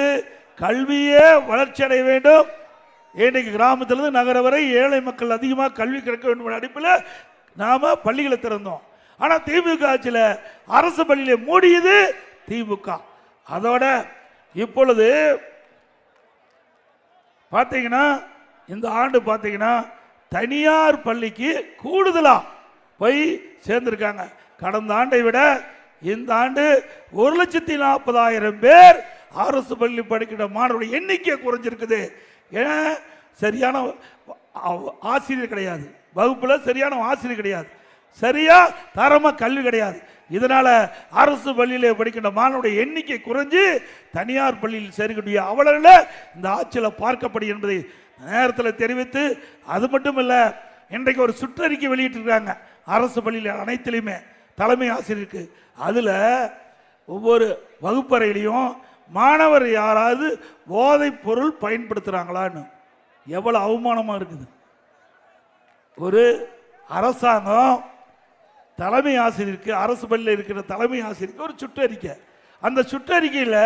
[SPEAKER 1] கல்வியே வளர்ச்சி அடைய வேண்டும். இன்னைக்கு கிராமத்திலிருந்து நகர வரை ஏழை மக்கள் அதிகமாக கல்வி கிடைக்க வேண்டும் என்ற அடிப்படையில் நாம பள்ளிகளை திறந்தோம். ஆனா திமுக ஆட்சியில் அரசு பள்ளியிலே மூடியது திமுக. அதோட இப்பொழுது பார்த்தீங்கன்னா இந்த ஆண்டு பார்த்தீங்கன்னா தனியார் பள்ளிக்கு கூடுதலா போய் சேர்ந்திருக்காங்க. கடந்த ஆண்டை விட இந்த ஆண்டு 1,40,000 பேர் அரசு பள்ளி படிக்கிற மாணவர்கள் எண்ணிக்கை குறைஞ்சிருக்குது. ஏன்னா சரியான ஆசிரியர் கிடையாது, வகுப்புல சரியான ஆசிரியர் கிடையாது, சரியா தரமா கல்வி கிடையாது. இதனால அரசு பள்ளியிலே படிக்கின்ற மாணவருடைய எண்ணிக்கை குறைஞ்சு தனியார் பள்ளியில் சேர்க்கக்கூடிய அவலங்களை இந்த ஆட்சியில் பார்க்கப்படும் என்பதை நேரத்தில் தெரிவித்து, அது மட்டும் இல்ல, இன்றைக்கு ஒரு சுற்றறிக்கை வெளியிட்டிருக்காங்க அரசு பள்ளியில் அனைத்திலுமே தலைமை ஆசிரியருக்கு. அதுல ஒவ்வொரு வகுப்பறையிலையும் மாணவர் யாராவது போதைப் பொருள் பயன்படுத்துறாங்களான்னு. எவ்வளவு அவமானமா இருக்குது. ஒரு அரசாங்கம் தலைமை ஆசிரியருக்கு, அரசு பள்ளியில் இருக்கிற தலைமை ஆசிரியருக்கு ஒரு சுற்றறிக்கை. அந்த சுற்றறிக்கையில்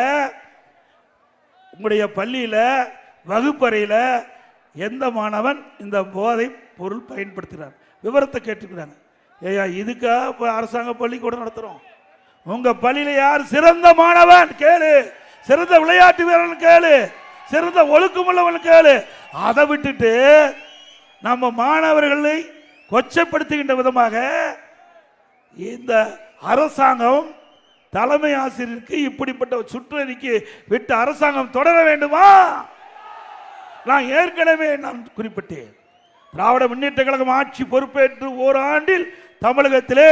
[SPEAKER 1] உங்களுடைய பள்ளியில் வகுப்பறையில் எந்த மாணவன் இந்த போதை பொருள் பயன்படுத்துகிறார் விவரத்தை கேட்டுக்கிறாங்க. ஏயா இதுக்கா அரசாங்க பள்ளிக்கூடம் நடத்துறோம்? உங்க பள்ளியில யார் சிறந்த மாணவன் கேளு, சிறந்த விளையாட்டு வீரன் கேளு, சிறந்த ஒழுக்கமுள்ளவன் கேளு. அதை விட்டுட்டு நம்ம மாணவர்களை கொச்சைப்படுத்துகின்ற விதமாக இந்த அரசாங்கம் தலைமை ஆசிரியருக்கு இப்படிப்பட்ட சுற்றறிக்கை விட்டு அரசாங்கம் தொடர வேண்டுமா? நான் ஏற்கனவே குறிப்பிட்டேன். திராவிட முன்னேற்ற கழகம் ஆட்சி பொறுப்பேற்று ஓராண்டில் தமிழகத்திலே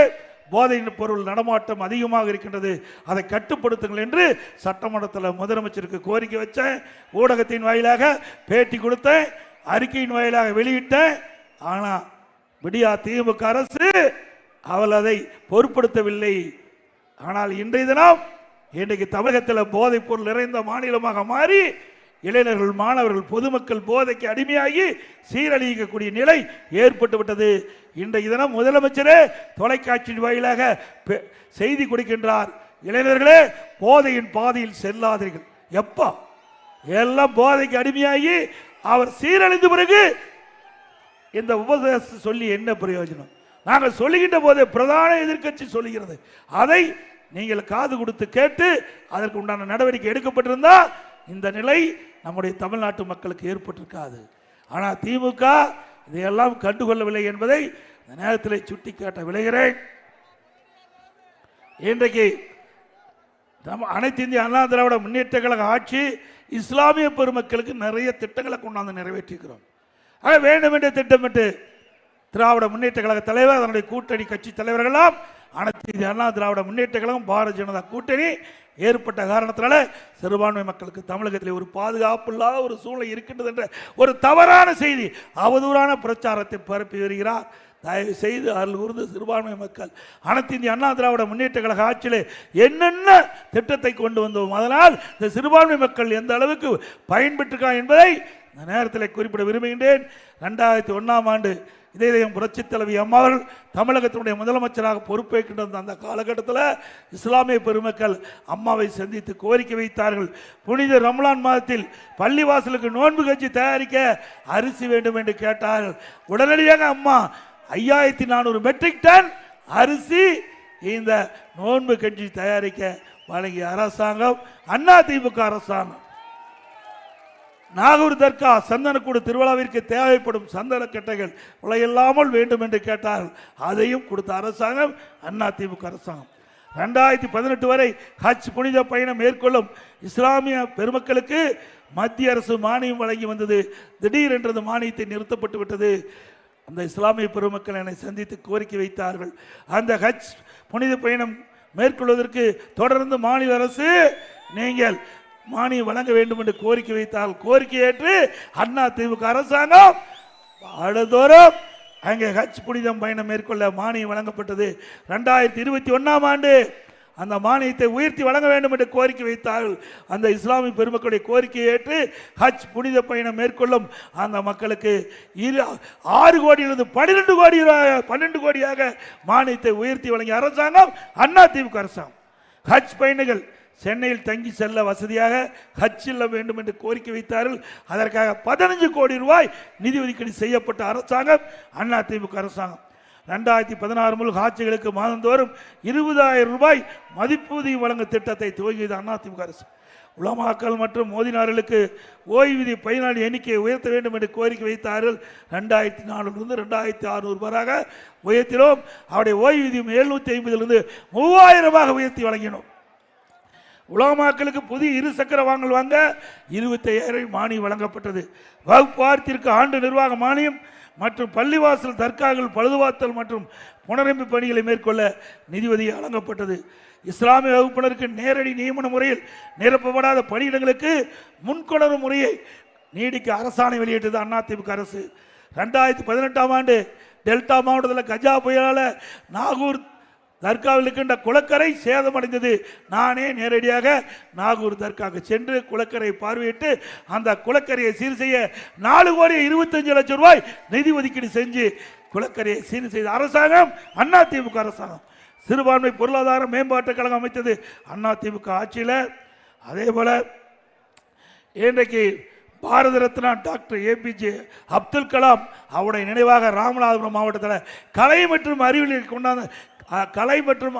[SPEAKER 1] போதை பொருள் நடமாட்டம் அதிகமாக இருக்கின்றது, அதை கட்டுப்படுத்துங்கள் என்று சட்டமன்றத்தில் முதலமைச்சருக்கு கோரிக்கை வச்சேன், ஊடகத்தின் வாயிலாக பேட்டி கொடுத்தேன், அறிக்கையின் வாயிலாக வெளியிட்டேன். ஆனா விடியா திமுக அரசு அவள் அதை பொருட்படுத்தவில்லை. ஆனால் இன்றைய தினம் இன்றைக்கு தமிழகத்தில் போதைப் பொருள் நிறைந்த மாநிலமாக மாறி இளைஞர்கள், மாணவர்கள், பொதுமக்கள் போதைக்கு அடிமையாகி சீரழிக்கக்கூடிய நிலை ஏற்பட்டு விட்டது. இன்றைய தினம் முதலமைச்சரே தொலைக்காட்சியின் வாயிலாக செய்தி கொடுக்கின்றார், இளைஞர்களே போதையின் பாதையில் செல்லாதீர்கள். எப்ப எல்லாம் போதைக்கு அடிமையாகி அவர் சீரழிந்த பிறகு இந்த உபதேசம் சொல்லி என்ன பிரயோஜனம்? நாங்கள் சொல்லுகின்ற போதே பிரதான எதிர்க்கட்சி சொல்லுகிறது, அதை நீங்கள் காது கொடுத்து கேட்டு அதற்கு உண்டான நடவடிக்கை எடுக்கப்பட்டிருந்தா இந்த நிலை நம்முடைய தமிழ்நாட்டு மக்களுக்கு ஏற்பட்டிருக்காது. ஆனால் திமுக இதையெல்லாம் கண்டுகொள்ளவில்லை என்பதை இந்த நேரத்தில் சுட்டிக்காட்ட விளைகிறேன். இன்றைக்கு அனைத்து இந்திய அண்ணா திராவிட முன்னேற்ற கழக ஆட்சி இஸ்லாமிய பெருமக்களுக்கு நிறைய திட்டங்களை கொண்டாந்து நிறைவேற்றிக்கிறோம். ஆக வேண்டும் என்று திட்டமிட்டு திராவிட முன்னேற்ற கழக தலைவர், அதனுடைய கூட்டணி கட்சி தலைவர்களெல்லாம் அனைத்து இந்திய அண்ணா திராவிட முன்னேற்ற கழகம் பாரதிய ஜனதா கூட்டணி ஏற்பட்ட காரணத்தினால சிறுபான்மை மக்களுக்கு தமிழகத்தில் ஒரு பாதுகாப்பு இல்லாத ஒரு சூழ்நிலை இருக்கின்றது என்ற ஒரு தவறான செய்தி, அவதூறான பிரச்சாரத்தை பரப்பி வருகிறார். தயவு செய்து அருள் கூர்ந்து சிறுபான்மை மக்கள் அனைத்து இந்திய அண்ணா திராவிட முன்னேற்ற கழக ஆட்சியிலே என்னென்ன திட்டத்தை கொண்டு வந்தோம், அதனால் இந்த சிறுபான்மை மக்கள் எந்த அளவுக்கு பயன்பெற்றிருக்கா என்பதை இந்த நேரத்தில் குறிப்பிட விரும்புகின்றேன். 2001ஆம் ஆண்டு இதயம் புரட்சி தலைவி அம்மா அவர்கள் தமிழகத்தினுடைய முதலமைச்சராக பொறுப்பேற்கின்ற அந்த காலகட்டத்தில் இஸ்லாமிய பெருமக்கள் அம்மாவை சந்தித்து கோரிக்கை வைத்தார்கள். புனித ரமலான் மாதத்தில் பள்ளிவாசலுக்கு நோன்பு கஞ்சி தயாரிக்க அரிசி வேண்டும் என்று கேட்டார்கள். உடனடியாக அம்மா 5400 மெட்ரிக் டன் அரிசி இந்த நோன்பு கஞ்சி தயாரிக்க வழங்கிய அரசாங்கம் அதிமுக அரசாங்கம். நாகூர் தர்கா சந்தனக்கூடு திருவிழாவிற்கு தேவைப்படும் சந்தன கட்டைகள் உலையில்லாமல் வேண்டும் என்று கேட்டார்கள். அதையும் கொடுத்த அரசாங்கம் அதிமுக அரசாங்கம். 2018 வரை ஹஜ் புனித பயணம் மேற்கொள்ளும் இஸ்லாமிய பெருமக்களுக்கு மத்திய அரசு மானியம் வழங்கி வந்தது. திடீரென்றது மானியத்தை நிறுத்தப்பட்டு விட்டது. அந்த இஸ்லாமிய பெருமக்கள் என்னை சந்தித்து கோரிக்கை வைத்தார்கள். அந்த ஹஜ் புனித பயணம் மேற்கொள்வதற்கு தொடர்ந்து மாநில அரசு நீங்கள் மானியம் வழங்க வேண்டும் என்று கோரிக்கை வைத்தால் கோரிக்கை ஏற்று அதிமுக அரசாங்கம் ஆண்டுதோறும் அங்கே ஹஜ் புனிதம் பயணம் மேற்கொள்ள மானியம் வழங்கப்பட்டது. 2021ஆம் ஆண்டு அந்த மானியத்தை உயர்த்தி வழங்க வேண்டும் என்று கோரிக்கை வைத்தார்கள். அந்த இஸ்லாமிய பெருமக்களுடைய கோரிக்கையை ஏற்று ஹஜ் புனித பயணம் மேற்கொள்ளும் அந்த மக்களுக்கு 6 கோடியிலிருந்து 12 கோடியாக மானியத்தை உயர்த்தி வழங்கிய அரசாங்கம் அதிமுக அரசாங்கம். ஹஜ் பயணிகள் சென்னையில் தங்கி செல்ல வசதியாக ஹஜ் செல்ல வேண்டும் என்று கோரிக்கை வைத்தார்கள். அதற்காக 15 கோடி ரூபாய் நிதி ஒதுக்கீடு செய்யப்பட்ட அரசாங்கம் அதிமுக அரசாங்கம். 2016 முதல் ஹாஜிகளுக்கு மாதந்தோறும் 20,000 ரூபாய் மதிப்பூதியம் வழங்கும் திட்டத்தை துவங்கியது அதிமுக அரசு. உலமாக்கள் மற்றும் மோதினார்களுக்கு ஓய்வூதிய பயனாளி எண்ணிக்கையை உயர்த்த வேண்டும் என்று கோரிக்கை வைத்தார்கள். 2400 2600 ரூபாயாக உயர்த்தினோம். அவருடைய ஓய்வூதியம் 750 3000 உயர்த்தி வழங்கினோம். உலமாக்களுக்கு புதிய 2 சக்கர வாங்கல் வாங்க 25,000 மானியம் வழங்கப்பட்டது. வகுப்பாரத்திற்கு ஆண்டு நிர்வாக மானியம் மற்றும் பள்ளிவாசல் தர்காக்கள் பழுதுபார்த்தல் மற்றும் புனரமைப்பு பணிகளை மேற்கொள்ள நிதி உதவி வழங்கப்பட்டது. இஸ்லாமிய வகுப்பினருக்கு நேரடி நியமன முறையில் நிரப்பப்படாத பணியிடங்களுக்கு முன்கொணர்வு முறையை நீடிக்க அரசாணை வெளியிட்டது அதிமுக அரசு. 2018ஆம் ஆண்டு டெல்டா மாவட்டத்தில் கஜா புயலால் நாகூர் தர்காவில் இருக்கின்ற குளக்கரை சேதமடைந்தது. நானே நேரடியாக நாகூர் தர்காவுக்கு சென்று குளக்கரை பார்வையிட்டு அந்த குளக்கரையை சீர் செய்ய 4,25,00,000 ரூபாய் நிதி ஒதுக்கீடு செஞ்சு குளக்கரையை சீர் செய்த அரசாங்கம் அதிமுக அரசாங்கம். சிறுபான்மை பொருளாதார மேம்பாட்டுக் கழகம் அமைத்தது அதிமுக ஆட்சியில். அதே போல இன்றைக்கு பாரத ரத்னா டாக்டர் APJ அப்துல் கலாம் அவருடைய நினைவாக ராமநாதபுரம் மாவட்டத்தில் கலை மற்றும்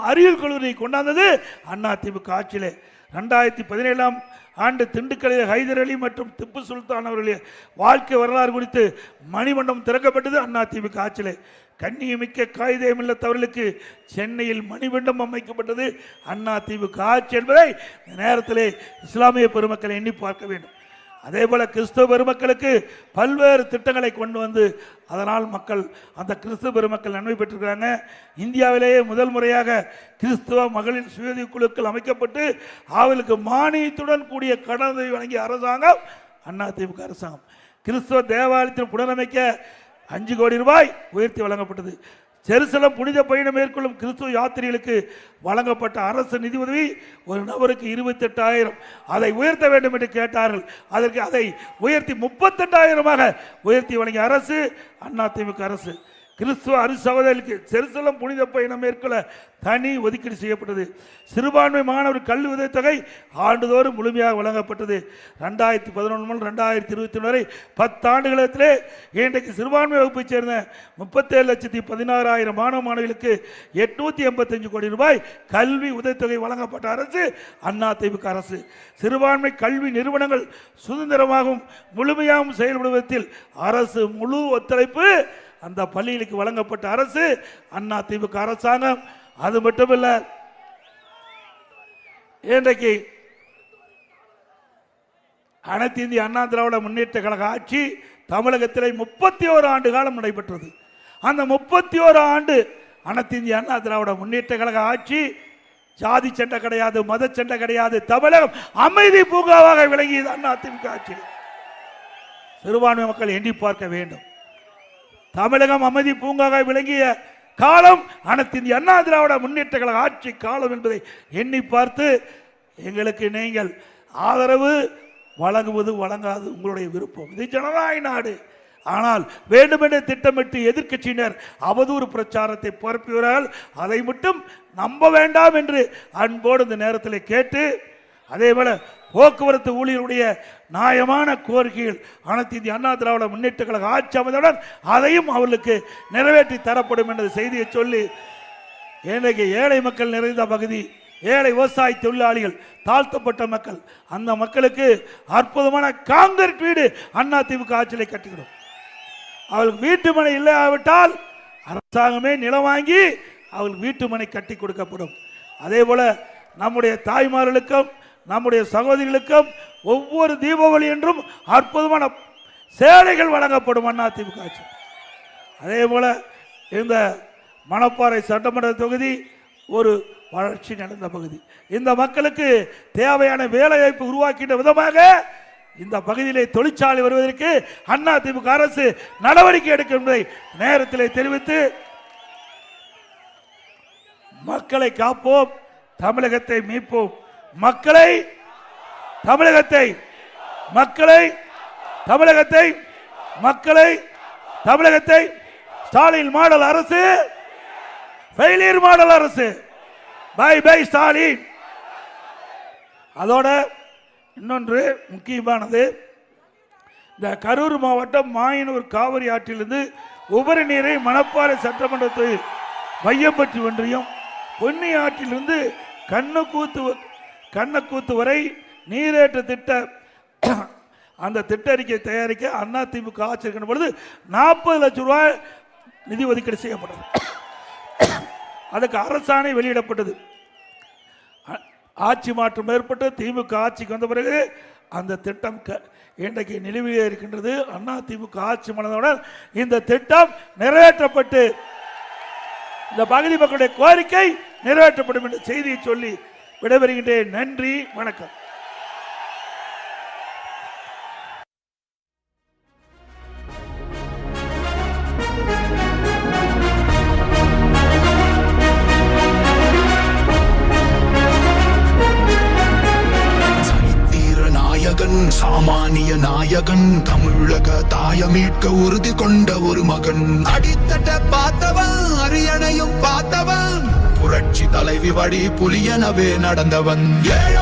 [SPEAKER 1] அறிவியல் கல்லூரியை கொண்டாந்தது அதிமுக ஆட்சியிலே. 2017ஆம் ஆண்டு திண்டுக்கல்லில் ஹைதர் அலி மற்றும் திப்பு சுல்தான் அவர்களுடைய வாழ்க்கை வரலாறு குறித்து மணிமண்டபம் திறக்கப்பட்டது அதிமுக ஆட்சியிலே. கண்ணியமிக்க காகிதம் இல்லத்தவர்களுக்கு சென்னையில் மணிமண்டபம் அமைக்கப்பட்டது அதிமுக ஆட்சி என்பதை நேரத்திலே இஸ்லாமிய பெருமக்களை எண்ணி பார்க்க வேண்டும். அதே போல கிறிஸ்தவ பெருமக்களுக்கு பல்வேறு திட்டங்களை கொண்டு வந்து அதனால் மக்கள் அந்த கிறிஸ்தவ பெருமக்கள் நன்மை பெற்றிருக்கிறாங்க. இந்தியாவிலேயே முதல் முறையாக கிறிஸ்தவ மகளிர் சுயஉதவி குழுக்கள் அமைக்கப்பட்டு அவர்களுக்கு மானியத்துடன் கூடிய கடனை வழங்கிய அரசாங்கம் அதிமுக அரசாங்கம். கிறிஸ்தவ தேவாலயத்தில் புனரமைக்க 5 கோடி ரூபாய் உயர்த்தி வழங்கப்பட்டது. ஜெருசலம் புனித பயணம் மேற்கொள்ளும் கிறிஸ்துவ யாத்திரிகளுக்கு வழங்கப்பட்ட அரசு நிதி உதவி ஒரு நபருக்கு 28,000 அதை உயர்த்த வேண்டும் என்று கேட்டார்கள். அதற்கு அதை உயர்த்தி 38,000 உயர்த்தி வழங்கிய அரசு அதிமுக அரசு. கிறிஸ்துவ அருசகோதரர்களுக்கு செருசலம் புனித பயணம் மேற்கொள்ள தனி ஒதுக்கீடு செய்யப்பட்டது. சிறுபான்மை மாணவர் கல்வி உதவித்தொகை ஆண்டுதோறும் முழுமையாக வழங்கப்பட்டது. 2011 முதல் 2021 வரை 10 ஆண்டுகளத்திலே இன்றைக்கு சிறுபான்மை வகுப்பைச் சேர்ந்த 37,16,000 மாணவ மாணவிகளுக்கு 885 கோடி ரூபாய் கல்வி உதவித்தொகை வழங்கப்பட்ட அரசு அதிமுக அரசு. சிறுபான்மை கல்வி நிறுவனங்கள் சுதந்திரமாகவும் முழுமையாகவும் செயல்படுவதில் அரசு முழு ஒத்துழைப்பு அந்த பள்ளிகளுக்கு வழங்கப்பட்ட அரசு அதிமுக அரசாங்கம். அது மட்டுமல்ல, இன்றைக்கு அனைத்து இந்திய அண்ணா திராவிட முன்னேற்ற கழக ஆட்சி தமிழகத்திலே 31 ஆண்டு காலம் நடைபெற்றது. அந்த 31 ஆண்டு அனைத்து இந்திய அண்ணா திராவிட முன்னேற்ற கழக ஆட்சி ஜாதி சண்டை கிடையாது, மத சண்டை கிடையாது. தமிழகம் அமைதி பூங்காவாக விளங்கியது அதிமுக ஆட்சி. சிறுபான்மை மக்கள் எண்ணி பார்க்க வேண்டும். தமிழகம் அமைதி பூங்காவாக விளங்கிய காலம் அனைத்து இந்திய அண்ணா திராவிட முன்னேற்ற கழக ஆட்சி காலம் என்பதை எண்ணி பார்த்து எங்களுக்கு நீங்கள் ஆதரவு வழங்குவது வழங்காது உங்களுடைய விருப்பம். இது ஜனநாயக நாடு. ஆனால் வேண்டுமென்றே திட்டமிட்டு எதிர்க்கட்சியினர் அவதூறு பிரச்சாரத்தை பரப்புகிறார்கள். அதை மட்டும் நம்ப வேண்டாம் என்று அன்போடு இந்த நேரத்தில் கேட்டு, அதேபோல போக்குவரத்து ஊழியருடைய நியாயமான கோரிக்கைகள் அனைத்து இந்திய அண்ணா திராவிட முன்னேற்ற கழக ஆட்சி அமைந்தவுடன் அதையும் அவர்களுக்கு நிறைவேற்றி தரப்படும் என்ற செய்தியை சொல்லி, இன்றைக்கு ஏழை மக்கள் நிறைந்த பகுதி, ஏழை விவசாய தொழிலாளிகள், தாழ்த்தப்பட்ட மக்கள், அந்த மக்களுக்கு அற்புதமான காங்கிரீட் வீடு அதிமுக ஆட்சியை கட்டிக்கிறோம். அவளுக்கு வீட்டு மனை இல்லாவிட்டால் அரசாங்கமே நிலம் வாங்கி அவளுக்கு வீட்டு மனை கட்டி கொடுக்கப்படும். அதே போல நம்முடைய தாய்மார்களுக்கும் நம்முடைய சகோதரிகளுக்கும் ஒவ்வொரு தீபாவளி என்றும் அற்புதமான சேலைகள் வழங்கப்படும் அதிமுக ஆட்சி. அதே போல இந்த மணப்பாறை சட்டமன்ற தொகுதி ஒரு வளர்ச்சி நடந்த பகுதி. இந்த மக்களுக்கு தேவையான வேலைவாய்ப்பு உருவாக்கின்ற விதமாக இந்த பகுதியிலே தொழிற்சாலை வருவதற்கு அதிமுக அரசு நடவடிக்கை எடுக்கும் என்பதை நேரத்திலே தெரிவித்து, மக்களை காப்போம், தமிழகத்தை மீட்போம். மக்களை தமிழகத்தை மக்களை தமிழகத்தை மக்களை தமிழகத்தை ஸ்டாலின் மாடல் அரசு, ஃபெயிலியர் மாடல் அரசு. Bye bye Stalin. அதோட இன்னொன்று முக்கியமானது, இந்த கரூர் மாவட்டம் மாயனூர் காவிரி ஆற்றிலிருந்து உபரி நீரை மணப்பாறை சட்டமன்றத்தில் வையம்பட்டி ஒன்றியம் பொன்னி ஆற்றிலிருந்து கண்ணக்கூத்து வரை நீரேற்ற திட்ட அந்த திட்ட அறிக்கை தயாரிக்க அதிமுக ஆட்சி இருக்கின்ற பொழுது 40 லட்சம் ரூபாய் நிதி ஒதுக்கீடு செய்யப்பட்டது. அதுக்கு அரசாணை வெளியிடப்பட்டது. ஆட்சி மாற்றம் ஏற்பட்டு திமுக ஆட்சிக்கு வந்த பிறகு அந்த திட்டம் இன்றைக்கு நிலுவையில் இருக்கின்றது. அதிமுக ஆட்சி மனதுடன் இந்த திட்டம் நிறைவேற்றப்பட்டு இந்த பகுதி மக்களுடைய கோரிக்கை நிறைவேற்றப்படும் என்ற செய்தியை சொல்லி விடைபெறுகின்றேன். நன்றி, வணக்கம்.
[SPEAKER 2] சாமானிய நாயகன், தமிழக தாய மீட்க உறுதி கொண்ட ஒரு மகன். அடித்தட்ட பார்த்தவன், அரியணையும் பார்த்தவன், புரட்சி தலைவி வழி புலியனவே நடந்தவன். ஏழ